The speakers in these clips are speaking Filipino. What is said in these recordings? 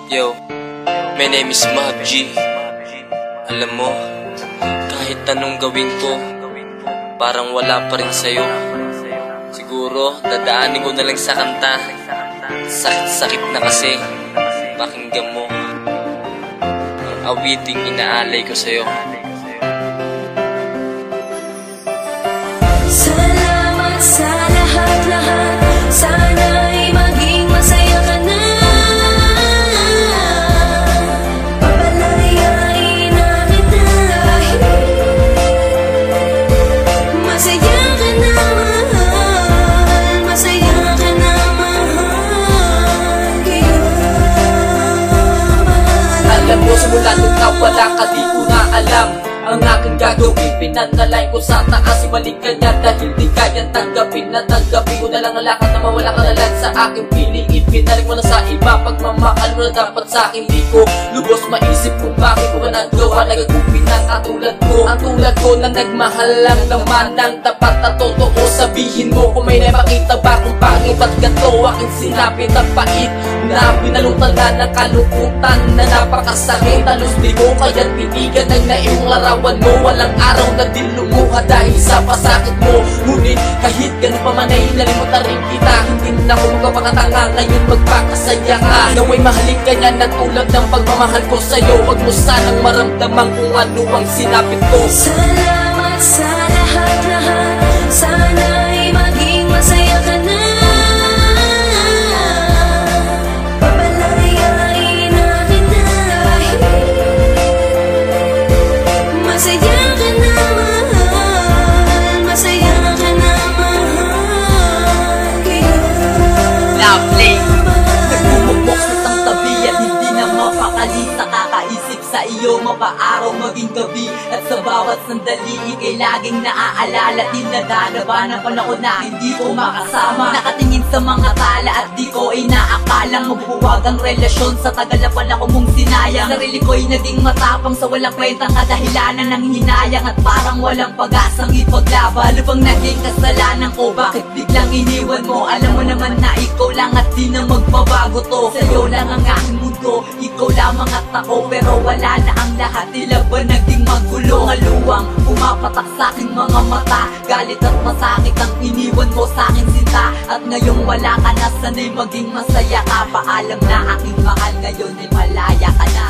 Yo, my name is Mag G. Alam mo, kahit anong gawin ko, parang wala pa rin sa'yo. Siguro, dadaanin ko na lang sa kanta. Sakit-sakit na kasi, pakinggan mo ang awiting inaalay ko sa'yo. Salamat sa lahat-lahat, sana'y maging masaya ka na. Papalayain na kita dahil masaya ka na, mahal. Masaya ka na, mahal. Kaya mahal. Alam mo, simula nung nawala ka, di ko na alam ang aking gagawin. Pinanalay ko sa taas, ibalik ka niya dahil di kayang tanggapin. Natanggapin ko na lang ang lakad na mawala ka na lang sa aking piliin. Pinalik mo na sa iba, pagmamahal mo na dapat sa akin. Di ko lubos maisip kung bakit ko ka nagawa. Nagagupin ng katulad ko, ang tulad ko na nagmahal lang naman ng tapat na totoo. Sabihin mo kung may napakita ba kung pangit at gato. Aking sinabi na pait na binalutan na ng kalungkutan na napakasakit. Talos di ko kaya't pinigan ng naimong larawan mo. Walang araw na din lumuha dahil sa pasakit mo. Ngunit kahit ganun pa man ay nalimutan rin kita. Hindi na ako magpapakatanga, ngayon magpakasaya ka. Naway mahalin ka niya na tulad ng pagmamahal ko sa'yo. Huwag mo sanang maramdaman kung ano ang sinapit ko. Salamat sa lahat-lahat, sana'y maging masaya ka na. Papalayain na kita dahil masaya ka na, mahal. Masaya ka na, mahal. Kaya Lovely. Nagmumukmok sa tabi at hindi na mapakali sa kakaisip sa iyo mapaaraw maging gabi. At sa bawat sandali ika'y laging naaalala. Dinadadaba ng panahon na hindi ko makasama. Nakatingin sa mga tala at di ko inaakalang magbuwag ang relasyon sa tagal na panahon mong sinayang. Sarili ko'y naging matapang sa walang kwentang kadahilanan ng hinayang. At parang walang pag-asang ipaglaban. Ano bang naging kasalanan ko? Bakit biglang iniwan mo? Alam mo naman na ikaw lang at di na magbabago to. Sa'yo lang ang aking mundo, ikaw lamang at ako. Pero wala na ang lahat, tila ba naging magulo? Haluang pumapatak sa aking mga mata. Galit at masakit ang iniwan mo sa aking sinta. At ngayong wala ka na, sana'y maging masaya ka. Paalam na aking mahal, ngayon ay malaya ka na.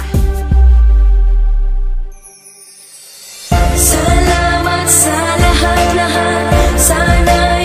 salamat sa lahat-lahat, sana'y